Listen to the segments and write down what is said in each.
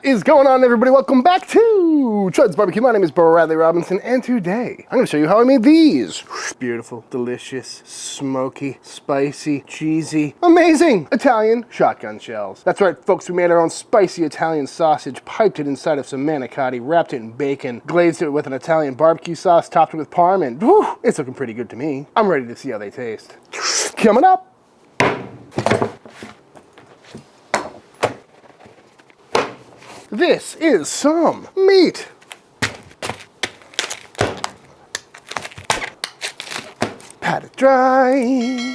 What is going on, everybody? Welcome back to Chuds BBQ. My name is Bradley Robinson, and today I'm going to show you how I made these beautiful, delicious, smoky, spicy, cheesy, amazing Italian shotgun shells. That's right, folks. We made our own spicy Italian sausage, piped it inside of some manicotti, wrapped it in bacon, glazed it with an Italian barbecue sauce, topped it with parm, and whew, it's looking pretty good to me. I'm ready to see how they taste. Coming up. This is some meat. Pat it dry.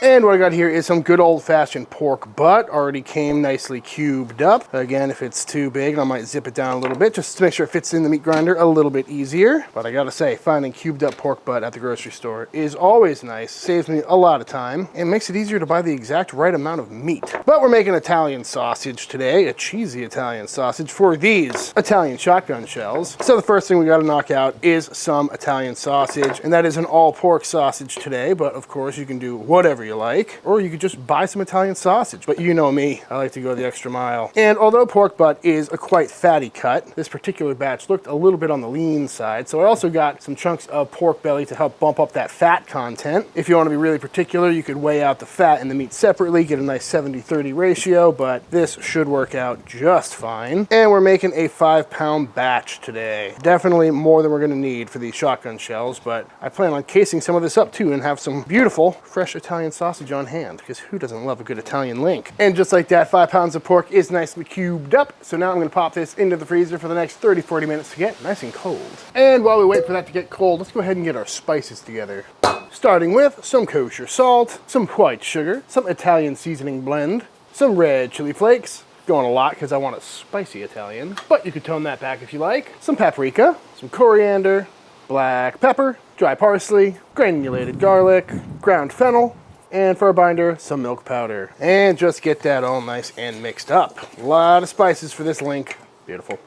And what I got here is some good old-fashioned pork butt. Already came nicely cubed up. Again, if it's too big, I might zip it down a little bit just to make sure it fits in the meat grinder a little bit easier. But I gotta say, finding cubed up pork butt at the grocery store is always nice. Saves me a lot of time and makes it easier to buy the exact right amount of meat. But we're making Italian sausage today, a cheesy Italian sausage for these Italian shotgun shells. So the first thing we gotta knock out is some Italian sausage, and that is an all pork sausage today. But of course you can do whatever you like, or you could just buy some Italian sausage. But you know me, I like to go the extra mile. And although pork butt is a quite fatty cut, this particular batch looked a little bit on the lean side. So I also got some chunks of pork belly to help bump up that fat content. If you want to be really particular, you could weigh out the fat and the meat separately, get a nice 70-30 ratio, but this should work out just fine. And we're making a 5-pound batch today. Definitely more than we're gonna need for these shotgun shells, but I plan on casing some of this up too and have some beautiful fresh Italian sausage on hand, because who doesn't love a good Italian link? And just like that, 5 pounds of pork is nicely cubed up. So now I'm gonna pop this into the freezer for the next 30-40 minutes to get nice and cold. And while we wait for that to get cold, let's go ahead and get our spices together. Starting with some kosher salt, some white sugar, some Italian seasoning blend, some red chili flakes, going a lot because I want a spicy Italian, but you could tone that back if you like, some paprika, some coriander, black pepper, dry parsley, granulated garlic, ground fennel, and for a binder, some milk powder. And just get that all nice and mixed up. A lot of spices for this link. Beautiful.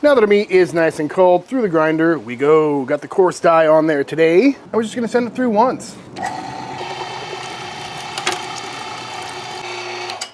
Now that our meat is nice and cold, through the grinder we go. Got the coarse dye on there today. I was just gonna send it through once.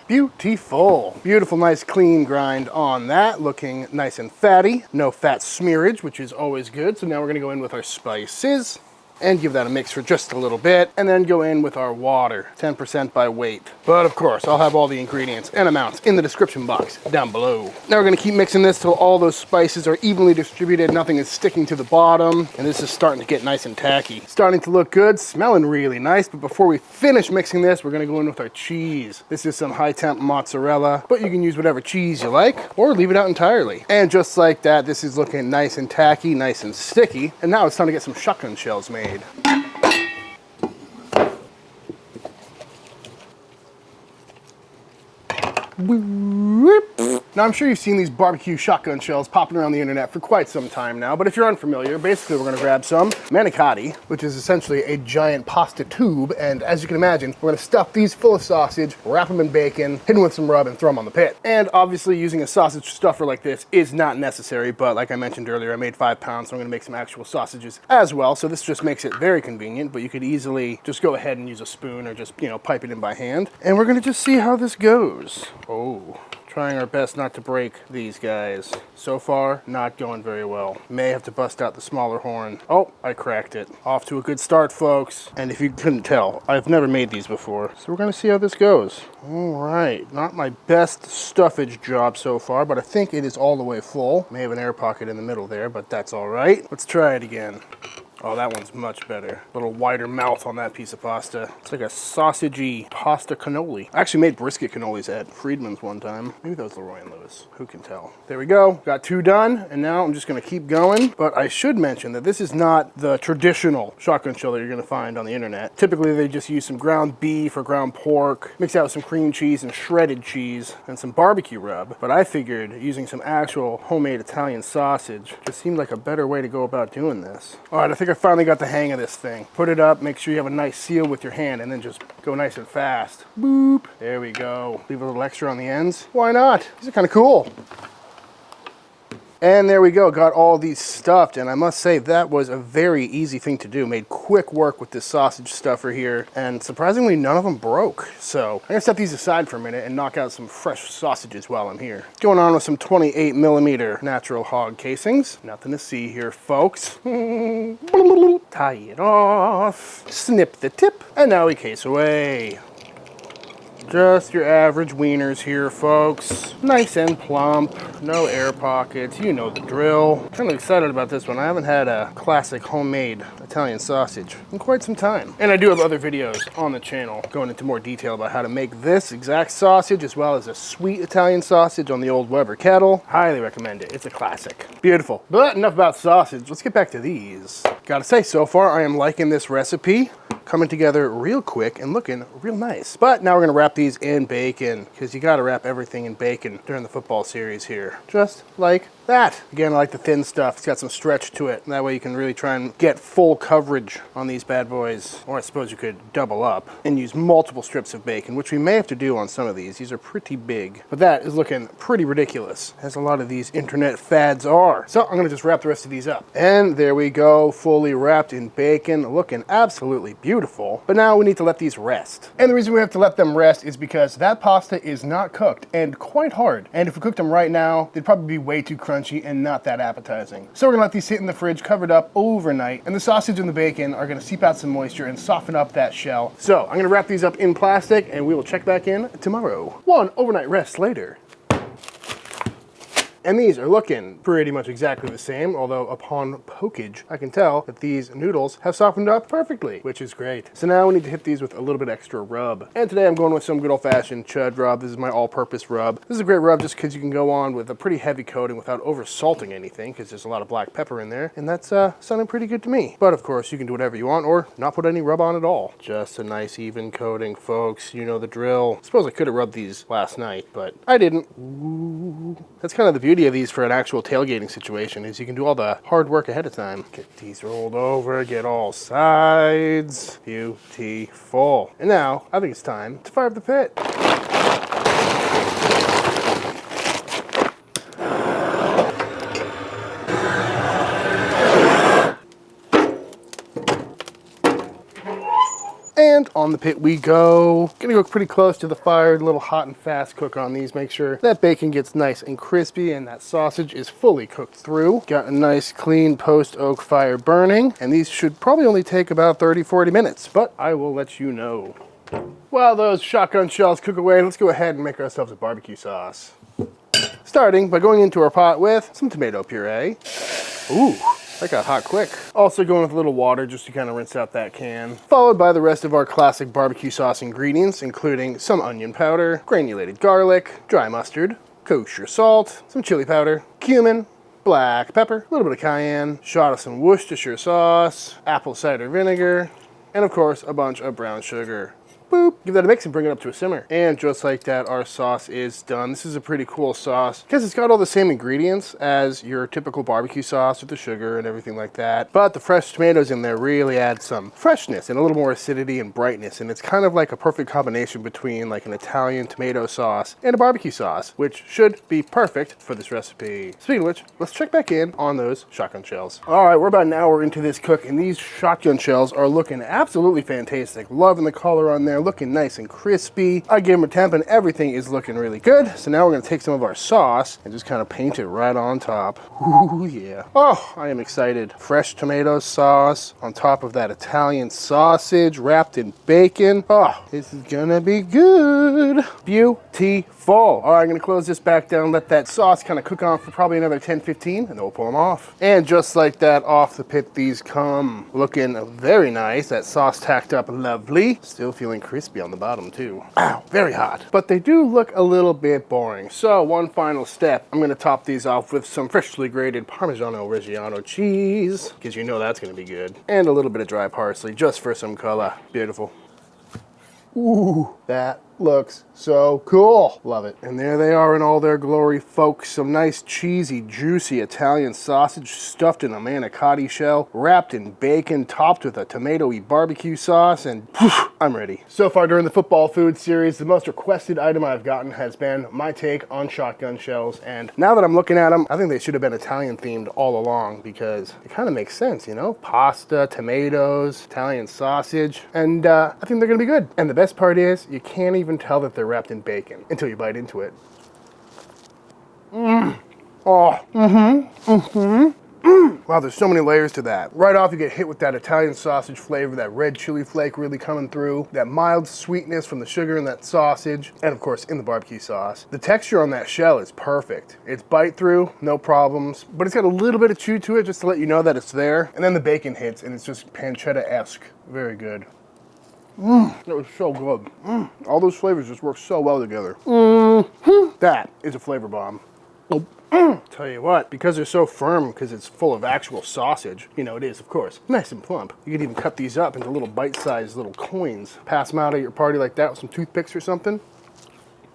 Beautiful. Beautiful, nice, clean grind on that. Looking nice and fatty. No fat smearage, which is always good. So now we're gonna go in with our spices and give that a mix for just a little bit, and then go in with our water, 10% by weight. But of course, I'll have all the ingredients and amounts in the description box down below. Now we're gonna keep mixing this till all those spices are evenly distributed, nothing is sticking to the bottom, and this is starting to get nice and tacky. Starting to look good, smelling really nice, but before we finish mixing this, we're gonna go in with our cheese. This is some high temp mozzarella, but you can use whatever cheese you like, or leave it out entirely. And just like that, this is looking nice and tacky, nice and sticky, and now it's time to get some shotgun shells made. Now I'm sure you've seen these barbecue shotgun shells popping around the internet for quite some time now, but if you're unfamiliar, basically we're gonna grab some manicotti, which is essentially a giant pasta tube, and as you can imagine, we're gonna stuff these full of sausage, wrap them in bacon, hit them with some rub, and throw them on the pit. And obviously using a sausage stuffer like this is not necessary, but like I mentioned earlier, I made 5 pounds, so I'm gonna make some actual sausages as well, so this just makes it very convenient, but you could easily just go ahead and use a spoon or just, you know, pipe it in by hand. And we're gonna just see how this goes. Oh. Trying our best not to break these guys. So far, not going very well. May have to bust out the smaller horn. Oh, I cracked it. Off to a good start, folks. And if you couldn't tell, I've never made these before. So we're gonna see how this goes. All right, not my best stuffage job so far, but I think it is all the way full. May have an air pocket in the middle there, but that's all right. Let's try it again. Oh, that one's much better. A little wider mouth on that piece of pasta. It's like a sausagey pasta cannoli. I actually made brisket cannolis at Friedman's one time. Maybe that was Leroy and Lewis. Who can tell? There we go. Got 2 done, and now I'm just gonna keep going. But I should mention that this is not the traditional shotgun shell that you're gonna find on the internet. Typically, they just use some ground beef or ground pork, mix out with some cream cheese and shredded cheese and some barbecue rub. But I figured using some actual homemade Italian sausage just seemed like a better way to go about doing this. All right, I think I finally got the hang of this thing. Put it up, make sure you have a nice seal with your hand, and then just go nice and fast. Boop. There we go. Leave a little extra on the ends. Why not? These are kind of cool. And there we go, got all these stuffed, and I must say that was a very easy thing to do. Made quick work with this sausage stuffer here, and surprisingly none of them broke. So I'm gonna set these aside for a minute and knock out some fresh sausages while I'm here. Going on with some 28mm natural hog casings. Nothing to see here, folks. Tie it off, snip the tip, and now we case away. Just your average wieners here, folks. Nice and plump, no air pockets, you know the drill. Kind of excited about this one. I haven't had a classic homemade Italian sausage in quite some time. And I do have other videos on the channel going into more detail about how to make this exact sausage, as well as a sweet Italian sausage on the old Weber kettle. Highly recommend it, it's a classic. Beautiful. But enough about sausage, let's get back to these. Gotta say, so far I am liking this recipe. Coming together real quick and looking real nice. But now we're gonna wrap these in bacon, because you gotta wrap everything in bacon during the football series here. Just like that. Again, I like the thin stuff. It's got some stretch to it. That way you can really try and get full coverage on these bad boys. Or I suppose you could double up and use multiple strips of bacon, which we may have to do on some of these. These are pretty big. But that is looking pretty ridiculous, as a lot of these internet fads are. So I'm gonna just wrap the rest of these up. And there we go, fully wrapped in bacon, looking absolutely beautiful. But now we need to let these rest. And the reason we have to let them rest is because that pasta is not cooked and quite hard. And if we cooked them right now, they'd probably be way too crunchy and not that appetizing. So we're gonna let these sit in the fridge covered up overnight, and the sausage and the bacon are gonna seep out some moisture and soften up that shell. So I'm gonna wrap these up in plastic and we will check back in tomorrow. One overnight rest later. And these are looking pretty much exactly the same, although upon pokeage, I can tell that these noodles have softened up perfectly, which is great. So now we need to hit these with a little bit extra rub. And today I'm going with some good old-fashioned chud rub. This is my all-purpose rub. This is a great rub just because you can go on with a pretty heavy coating without over-salting anything, because there's a lot of black pepper in there, and that's sounding pretty good to me. But of course, you can do whatever you want or not put any rub on at all. Just a nice even coating, folks. You know the drill. I suppose I could have rubbed these last night, but I didn't. Ooh. That's kind of the beauty of these for an actual tailgating situation, is you can do all the hard work ahead of time. Get these rolled over, get all sides. Beautiful. And now I think it's time to fire up the pit. And on the pit we go. Gonna go pretty close to the fire, a little hot and fast cook on these. Make sure that bacon gets nice and crispy and that sausage is fully cooked through. Got a nice clean post oak fire burning, and these should probably only take about 30-40 minutes, but I will let you know. While those shotgun shells cook away, let's go ahead and make ourselves a barbecue sauce. Starting by going into our pot with some tomato puree. Ooh. That got hot quick. Also going with a little water just to kind of rinse out that can. Followed by the rest of our classic barbecue sauce ingredients, including some onion powder, granulated garlic, dry mustard, kosher salt, some chili powder, cumin, black pepper, a little bit of cayenne, shot of some Worcestershire sauce, apple cider vinegar, and of course a bunch of brown sugar. Boop. Give that a mix and bring it up to a simmer. And just like that, our sauce is done. This is a pretty cool sauce because it's got all the same ingredients as your typical barbecue sauce with the sugar and everything like that. But the fresh tomatoes in there really add some freshness and a little more acidity and brightness. And it's kind of like a perfect combination between like an Italian tomato sauce and a barbecue sauce, which should be perfect for this recipe. Speaking of which, let's check back in on those shotgun shells. All right, we're about an hour into this cook and these shotgun shells are looking absolutely fantastic. Loving the color on there. Looking nice and crispy. I gave them a temp and everything is looking really good. So now we're gonna take some of our sauce and just kind of paint it right on top. Ooh, yeah. Oh, I am excited. Fresh tomato sauce on top of that Italian sausage wrapped in bacon. Oh, this is gonna be good. Beautiful. All right, I'm gonna close this back down, let that sauce kind of cook on for probably another 10-15, and then we'll pull them off. And just like that, off the pit these come. Looking very nice. That sauce tacked up lovely. Still feeling crispy on the bottom too. Ow, very hot. But they do look a little bit boring. So one final step, I'm gonna top these off with some freshly grated Parmigiano Reggiano cheese, because you know that's gonna be good. And a little bit of dry parsley, just for some color. Beautiful. Ooh, that looks so cool. Love it. And there they are in all their glory, folks. Some nice, cheesy, juicy Italian sausage stuffed in a manicotti shell, wrapped in bacon, topped with a tomatoey barbecue sauce, and whew, I'm ready. So far during the football food series, the most requested item I've gotten has been my take on shotgun shells. And now that I'm looking at them, I think they should have been Italian themed all along because it kind of makes sense, you know? Pasta, tomatoes, Italian sausage, and I think they're gonna be good. And the best part is, you can't even tell that they're wrapped in bacon until you bite into it. Oh, Wow, there's so many layers to that. Right off, you get hit with that Italian sausage flavor, that red chili flake really coming through, that mild sweetness from the sugar in that sausage, and of course, in the barbecue sauce. The texture on that shell is perfect. It's bite through, no problems, but it's got a little bit of chew to it just to let you know that it's there. And then the bacon hits, and it's just pancetta-esque. Very good. That was so good. All those flavors just work so well together. That is a flavor bomb. Tell you what, because they're so firm, because it's full of actual sausage, you know it is, of course, nice and plump. You could even cut these up into little bite-sized little coins. Pass them out at your party like that with some toothpicks or something.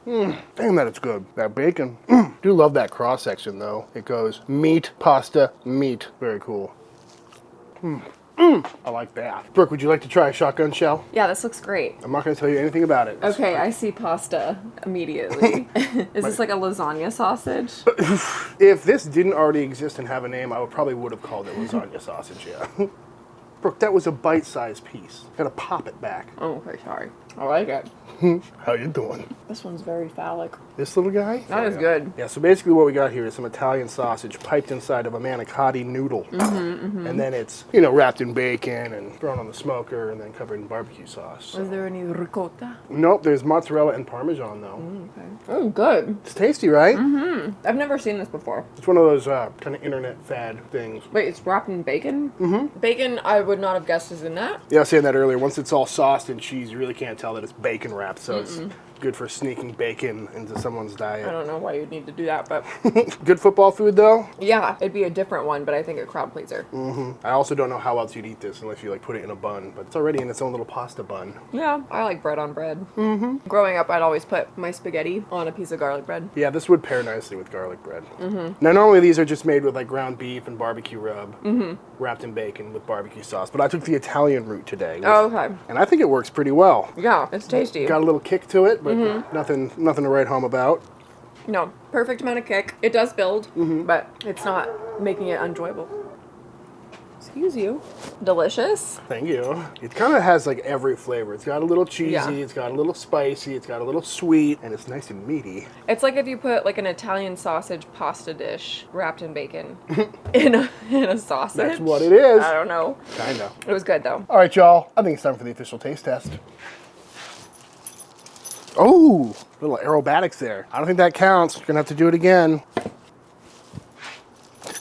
Damn that it's good. That bacon. Do love that cross-section though. It goes meat, pasta, meat. Very cool. I like that. Brooke, would you like to try a shotgun shell? Yeah, this looks great. I'm not going to tell you anything about it. Okay, I see pasta immediately. Is this like a lasagna sausage? If this didn't already exist and have a name, I probably would have called it lasagna sausage, yeah. Brooke, that was a bite-sized piece. Gotta pop it back. Oh, okay, sorry. I like it. How you doing? This one's very phallic. This little guy? That is good. Yeah, so basically what we got here is some Italian sausage piped inside of a manicotti noodle. And then it's, you know, wrapped in bacon and thrown on the smoker and then covered in barbecue sauce. So. Is there any ricotta? Nope, there's mozzarella and Parmesan though. Okay. Oh, good. It's tasty, right? I've never seen this before. It's one of those kind of internet fad things. Wait, it's wrapped in bacon? Bacon, I would not have guessed is in that. Yeah, I was saying that earlier. Once it's all sauced and cheese, you really can't tell that it's bacon wrapped, so it's good for sneaking bacon into someone's diet. I don't know why you'd need to do that, but Good football food, though? yeah, it'd be a different one, but I think a crowd pleaser. I also don't know how else you'd eat this unless you, like, put it in a bun, but it's already in its own little pasta bun. Yeah, I like bread on bread. Growing up, I'd always put my spaghetti on a piece of garlic bread. Yeah, this would pair nicely with garlic bread. Now, normally these are just made with, like, ground beef and barbecue rub, wrapped in bacon with barbecue sauce, but I took the Italian route today. Oh, okay. And I think it works pretty well. Yeah, it's tasty. Got a little kick to it, but nothing to write home about. No, perfect amount of kick. It does build, but it's not making it enjoyable. Excuse you. Delicious. Thank you. It kind of has like every flavor. It's got a little cheesy, Yeah. it's got a little spicy, it's got a little sweet, and it's nice and meaty. It's like if you put like an Italian sausage pasta dish wrapped in bacon in a sausage. That's what it is. I don't know. Kinda. It was good though. All right, y'all. I think it's time for the official taste test. Oh, little aerobatics there. I don't think that counts. You're gonna have to do it again.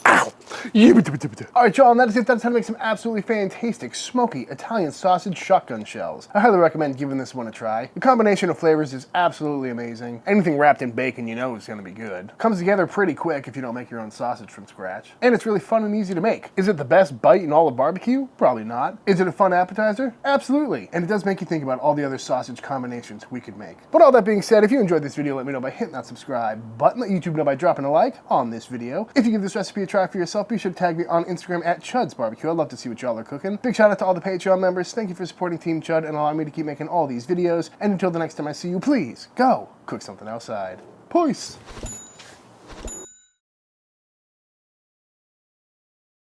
Ow! All right, y'all, and that is it. That's how to make some absolutely fantastic, smoky Italian sausage shotgun shells. I highly recommend giving this one a try. The combination of flavors is absolutely amazing. Anything wrapped in bacon you know is gonna be good. Comes together pretty quick if you don't make your own sausage from scratch. And it's really fun and easy to make. Is it the best bite in all of barbecue? Probably not. Is it a fun appetizer? Absolutely. And it does make you think about all the other sausage combinations we could make. But all that being said, if you enjoyed this video, let me know by hitting that subscribe button. Let YouTube know by dropping a like on this video. If you give this recipe a try for yourself, be sure to tag me on Instagram at Chuds BBQ. I'd love to see what y'all are cooking. Big shout out to all the Patreon members. Thank you for supporting Team Chud and allowing me to keep making all these videos. And until the next time I see you, please go cook something outside. Peace.